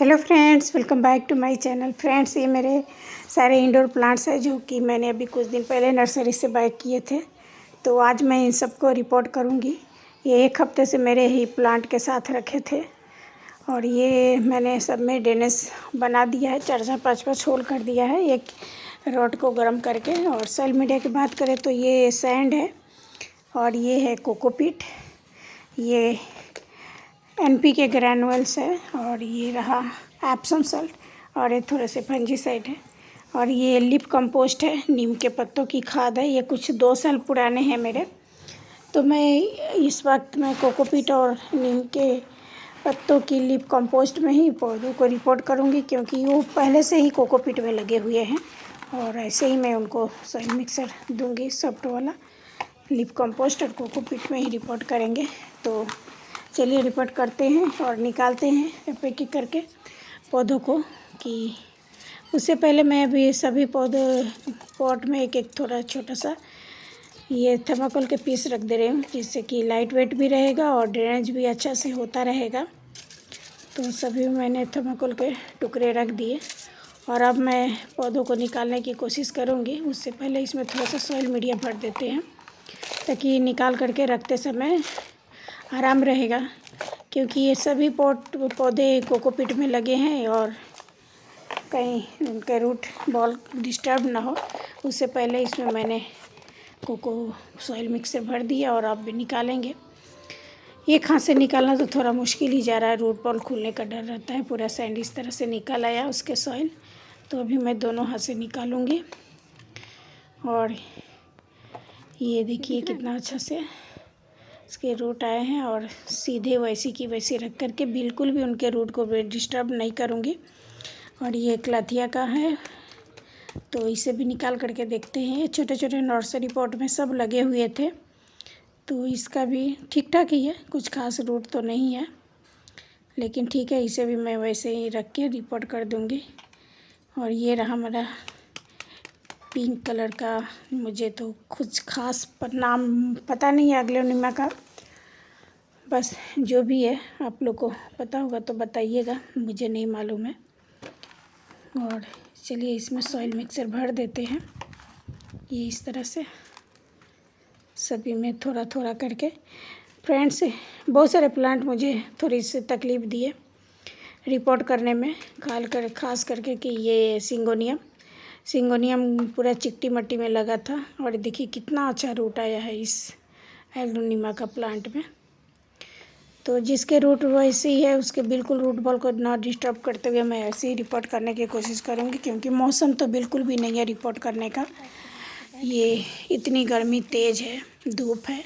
Hello friends, welcome back to my channel. Friends, ये मेरे सारे इंडोर प्लांट्स हैं जो कि मैंने अभी कुछ दिन पहले नर्सरी से बाय किए थे। तो आज मैं इन सबको रिपोर्ट करूँगी। ये एक हफ्ते से मेरे ही प्लांट के साथ रखे थे और ये मैंने सब में ड्रेनेज बना दिया है, 4-5 होल कर दिया है एक रॉड को गर्म करके। और सॉइल मीडिया की बात करें तो ये सैंड है और ये है कोकोपीट, ये NPK ग्रैनुअल्स है और ये रहा एप्सम सॉल्ट और ये थोड़े से फंजीसाइड है और ये लिप कंपोस्ट है, नीम के पत्तों की खाद है। ये कुछ 2 साल पुराने हैं मेरे। तो मैं इस वक्त मैं कोकोपीट और नीम के पत्तों की लिप कंपोस्ट में ही पौधों को रिपोर्ट करूँगी, क्योंकि वो पहले से ही कोकोपीट में लगे हुए हैं और ऐसे ही मैं उनको सॉइल मिक्सर दूँगी। सॉफ्ट वाला लिप कंपोस्ट और कोकोपीट में ही रिपोर्ट करेंगे। तो चलिए रिपोर्ट करते हैं और निकालते हैं एक एक करके पौधों को। कि उससे पहले मैं अभी सभी पौधे पॉट में एक एक थोड़ा छोटा सा ये थर्माकोल के पीस रख दे रही हूँ, जिससे कि लाइट वेट भी रहेगा और ड्रेनेज भी अच्छा से होता रहेगा। तो सभी मैंने थर्माकोल के टुकड़े रख दिए और अब मैं पौधों को निकालने की कोशिश करूँगी। उससे पहले इसमें थोड़ा सा सॉइल मीडिया भर देते हैं ताकि निकाल करके रखते समय आराम रहेगा, क्योंकि ये सभी पौधे कोकोपीट में लगे हैं और कहीं उनके रूट बॉल डिस्टर्ब ना हो। उससे पहले इसमें मैंने कोको सॉइल मिक्सर भर दिया और अब भी निकालेंगे। एक हाथ से निकालना तो थोड़ा मुश्किल ही जा रहा है, रूट बॉल खुलने का डर रहता है। पूरा सैंड इस तरह से निकल आया उसके सॉइल। तो अभी मैं दोनों हाथ से निकालूँगी और ये देखिए कितना अच्छा से इसके रूट आए हैं और सीधे वैसी की वैसी रख करके बिल्कुल भी उनके रूट को डिस्टर्ब नहीं करूँगी। और ये क्लाथिया का है, तो इसे भी निकाल करके देखते हैं। ये छोटे छोटे नर्सरी पॉट में सब लगे हुए थे, तो इसका भी ठीक ठाक ही है, कुछ खास रूट तो नहीं है, लेकिन ठीक है, इसे भी मैं वैसे ही रख के रिपोर्ट कर दूँगी। और ये रहा मेरा पिंक कलर का, मुझे तो कुछ खास नाम पता नहीं है एग्लोनिमा का, बस जो भी है आप लोग को पता होगा तो बताइएगा, मुझे नहीं मालूम है। और चलिए इसमें सॉइल मिक्सर भर देते हैं ये इस तरह से सभी में थोड़ा थोड़ा करके। फ्रेंड्स, बहुत सारे प्लांट मुझे थोड़ी सी तकलीफ़ दिए रिपोर्ट करने में, खास करके कि ये सिंगोनियम पूरा चिकटी मट्टी में लगा था और देखिए कितना अच्छा रूट आया है इस एग्लोनिमा का प्लांट में। तो जिसके रूट वैसे ही है उसके बिल्कुल रूट बॉल को ना डिस्टर्ब करते हुए मैं ऐसे ही रिपोर्ट करने की कोशिश करूँगी, क्योंकि मौसम तो बिल्कुल भी नहीं है रिपोर्ट करने का। ये इतनी गर्मी तेज़ है, धूप है,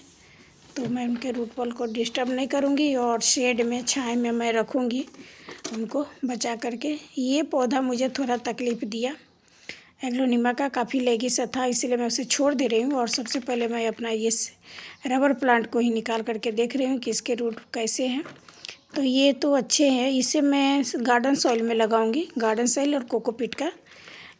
तो मैं उनके रूट बॉल को डिस्टर्ब नहीं करूँगी और शेड में छाए में मैं रखूँगी उनको बचा करके। ये पौधा मुझे थोड़ा तकलीफ़ दिया, एग्लोनिमा का काफ़ी लेगी सा था, इसलिए मैं उसे छोड़ दे रही हूँ। और सबसे पहले मैं अपना ये रबर प्लांट को ही निकाल करके देख रही हूँ कि इसके रूट कैसे हैं। तो ये तो अच्छे हैं, इसे मैं गार्डन सॉइल में लगाऊंगी। गार्डन सॉइल और कोकोपीट का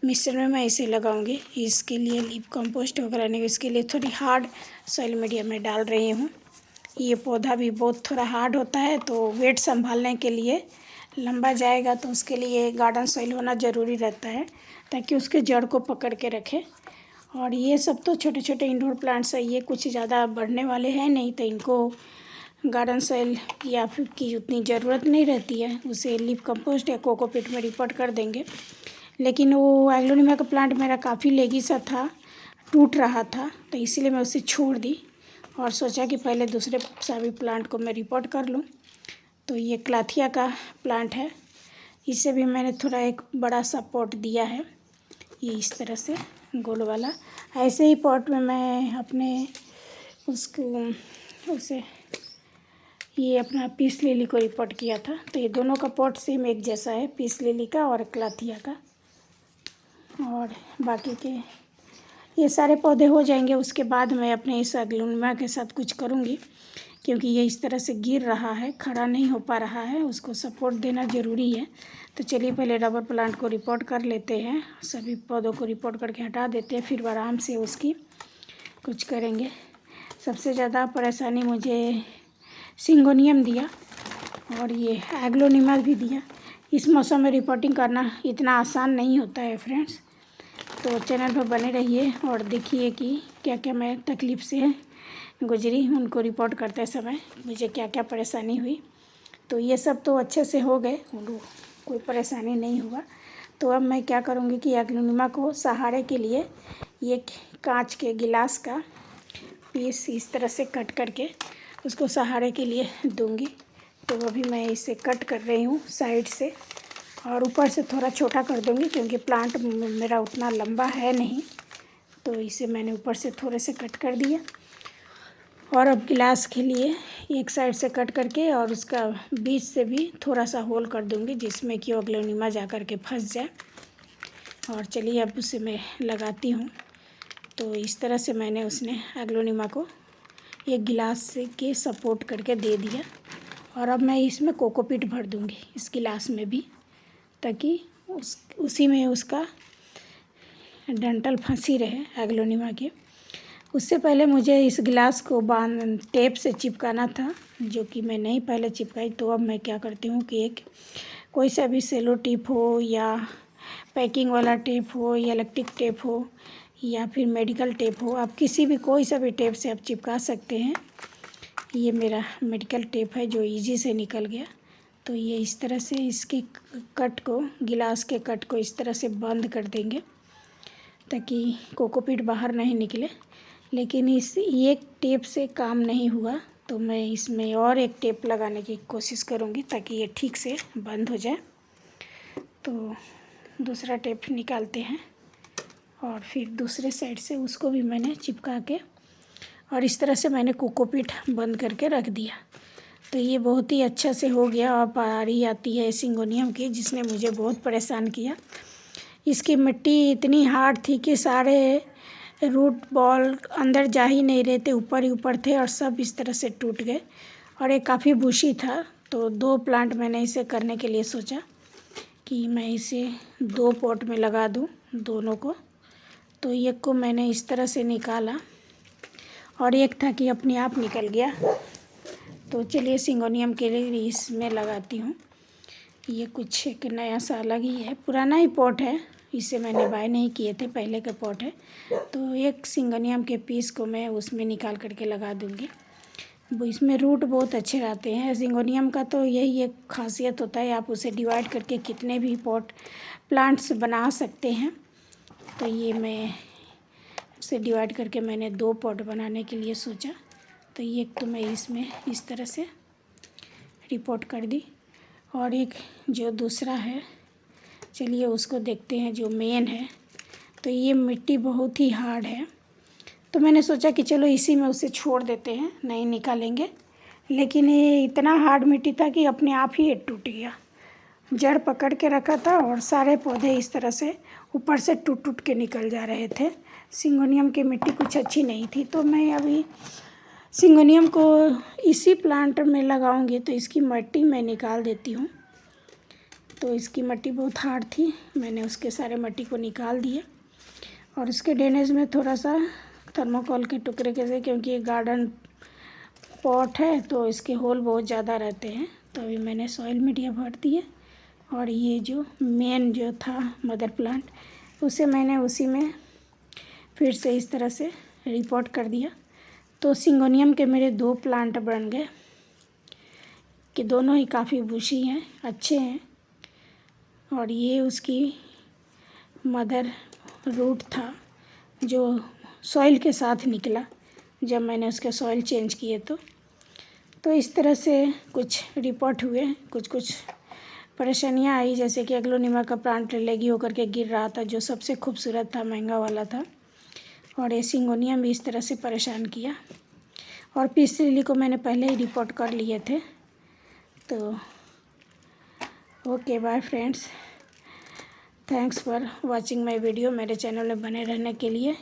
मिश्रण में मैं इसे लगाऊंगी। इसके लिए लीप कंपोस्ट वगैरह नहीं, इसके लिए थोड़ी हार्ड सॉइल मीडिया में डाल रही हूँ। ये पौधा भी बहुत थोड़ा हार्ड होता है, तो वेट संभालने के लिए लंबा जाएगा तो उसके लिए गार्डन सॉइल होना ज़रूरी रहता है, ताकि उसके जड़ को पकड़ के रखे। और ये सब तो छोटे छोटे इंडोर प्लांट्स है, ये कुछ ज़्यादा बढ़ने वाले हैं नहीं, तो इनको गार्डन सॉइल या फिर की उतनी ज़रूरत नहीं रहती है। उसे लिप कंपोस्ट या कोकोपीट में रिपोर्ट कर देंगे। लेकिन वो एग्लोनिमा का प्लांट मेरा काफ़ी लेगी सा था, टूट रहा था, तो इसीलिए मैं उसे छोड़ दी और सोचा कि पहले दूसरे सभी प्लांट को मैं रिपोर्ट कर लूँ। तो ये क्लाथिया का प्लांट है, इसे भी मैंने थोड़ा एक बड़ा सा पॉट दिया है, ये इस तरह से गोल वाला। ऐसे ही पॉट में मैं अपने उसे ये अपना पीस लिली को रिपोर्ट किया था। तो ये दोनों का पॉट सेम एक जैसा है, पीस लिली का और क्लाथिया का। और बाकी के ये सारे पौधे हो जाएंगे, उसके बाद मैं अपने इस एग्लोनिमा के साथ कुछ करूँगी, क्योंकि ये इस तरह से गिर रहा है, खड़ा नहीं हो पा रहा है, उसको सपोर्ट देना ज़रूरी है। तो चलिए पहले रबर प्लांट को रिपोर्ट कर लेते हैं, सभी पौधों को रिपोर्ट करके हटा देते हैं, फिर आराम से उसकी कुछ करेंगे। सबसे ज़्यादा परेशानी मुझे सिंगोनियम दिया और ये एग्लोनिमा भी दिया, इस मौसम में रिपोर्टिंग करना इतना आसान नहीं होता है फ्रेंड्स। तो चैनल पर बने रहिए और देखिए कि क्या क्या मैं तकलीफ़ से गुजरी, उनको रिपोर्ट करते समय मुझे क्या क्या परेशानी हुई। तो ये सब तो अच्छे से हो गए, कोई परेशानी नहीं हुआ। तो अब मैं क्या करूँगी कि एग्लोनिमा को सहारे के लिए एक कांच के गिलास का पीस इस तरह से कट करके उसको सहारे के लिए दूंगी। तो अभी मैं इसे कट कर रही हूँ साइड से, और ऊपर से थोड़ा छोटा कर दूंगी क्योंकि प्लांट मेरा उतना लंबा है नहीं। तो इसे मैंने ऊपर से थोड़े से कट कर दिया, और अब गिलास के लिए एक साइड से कट करके और उसका बीच से भी थोड़ा सा होल कर दूंगी जिसमें कि एग्लोनिमा जा कर के फंस जाए। और चलिए अब उसे मैं लगाती हूँ। तो इस तरह से मैंने उसने एग्लोनिमा को एक गिलास से के सपोर्ट करके दे दिया। और अब मैं इसमें कोकोपीट भर दूंगी इस गिलास में भी, ताकि उसी में उसका डंठल फंसी रहे एग्लोनिमा के। उससे पहले मुझे इस गिलास को टेप से चिपकाना था, जो कि मैं नहीं पहले चिपकाई। तो अब मैं क्या करती हूँ कि एक कोई सा भी सेलो टेप हो या पैकिंग वाला टेप हो या इलेक्ट्रिक टेप हो या फिर मेडिकल टेप हो, आप किसी भी कोई सा भी टेप से आप चिपका सकते हैं। ये मेरा मेडिकल टेप है जो इजी से निकल गया। तो ये इस तरह से इसके कट को, गिलास के कट को इस तरह से बंद कर देंगे ताकि कोकोपीट बाहर नहीं निकले। लेकिन इस एक टेप से काम नहीं हुआ, तो मैं इसमें और एक टेप लगाने की कोशिश करूँगी ताकि ये ठीक से बंद हो जाए। तो दूसरा टेप निकालते हैं और फिर दूसरे साइड से उसको भी मैंने चिपका के, और इस तरह से मैंने कोकोपीट बंद करके रख दिया। तो ये बहुत ही अच्छा से हो गया। और पारी आती है सिंगोनियम की, जिसने मुझे बहुत परेशान किया। इसकी मिट्टी इतनी हार्ड थी कि सारे रूट बॉल अंदर जा ही नहीं रहे थे, ऊपर ही ऊपर थे और सब इस तरह से टूट गए। और ये काफ़ी बुशी था। तो 2 प्लांट मैंने इसे करने के लिए सोचा कि मैं इसे 2 पॉट में लगा दूं दोनों को। तो एक को मैंने इस तरह से निकाला और एक था कि अपने आप निकल गया। तो चलिए सिंगोनियम के लिए इसमें लगाती हूँ। ये कुछ एक नया सा अलग ही है, पुराना ही पॉट है, इसे मैंने बाय नहीं किए थे, पहले का पॉट है। तो एक सिंगोनियम के पीस को मैं उसमें निकाल करके लगा दूँगी। इसमें रूट बहुत अच्छे रहते हैं सिंगोनियम का। तो यही एक खासियत होता है, आप उसे डिवाइड करके कितने भी पॉट प्लांट्स बना सकते हैं। तो ये मैं उसे डिवाइड करके मैंने 2 पॉट बनाने के लिए सोचा। तो ये तो मैं इसमें इस तरह से रिपोर्ट कर दी। और एक जो दूसरा है, चलिए उसको देखते हैं, जो मेन है। तो ये मिट्टी बहुत ही हार्ड है, तो मैंने सोचा कि चलो इसी में उसे छोड़ देते हैं, नहीं निकालेंगे। लेकिन ये इतना हार्ड मिट्टी था कि अपने आप ही ये टूट गया। जड़ पकड़ के रखा था और सारे पौधे इस तरह से ऊपर से टूट टूट के निकल जा रहे थे। सिंगोनियम की मिट्टी कुछ अच्छी नहीं थी। तो मैं अभी सिंगोनियम को इसी प्लांट में लगाऊंगी, तो इसकी मिट्टी मैं निकाल देती हूँ। तो इसकी मिट्टी बहुत हार्ड थी, मैंने उसके सारे मिट्टी को निकाल दिए। और उसके ड्रेनेज में थोड़ा सा थर्मोकोल के टुकड़े कैसे, क्योंकि ये गार्डन पॉट है तो इसके होल बहुत ज़्यादा रहते हैं। तो अभी मैंने सॉइल मीडिया भर दिए। और ये जो मेन जो था मदर प्लांट, उसे मैंने उसी में फिर से इस तरह से रिपोर्ट कर दिया। तो सिंगोनियम के मेरे 2 प्लांट बन गए कि दोनों ही काफ़ी बुशी हैं, अच्छे हैं। और ये उसकी मदर रूट था जो सॉइल के साथ निकला जब मैंने उसके सॉइल चेंज किए। तो इस तरह से कुछ रिपोर्ट हुए, कुछ परेशानियां आई, जैसे कि एग्लोनिमा का प्लांट लेगी होकर के गिर रहा था, जो सबसे खूबसूरत था, महंगा वाला था। और ये सिंगोनियम भी इस तरह से परेशान किया। और पीस लिली को मैंने पहले ही रिपोर्ट कर लिए थे। तो okay bye friends, thanks for watching my video. मेरे चैनल में बने रहने के लिए।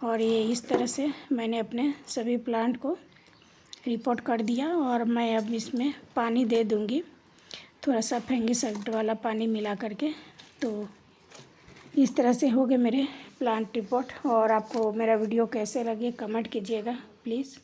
और ये इस तरह से मैंने अपने सभी प्लांट को रिपोर्ट कर दिया। और मैं अब इसमें पानी दे दूँगी, थोड़ा सा फंगिसाइड वाला पानी मिला करके। तो इस तरह से हो गए मेरे प्लांट रिपोर्ट। और आपको मेरा वीडियो कैसे लगे कमेंट कीजिएगा प्लीज़।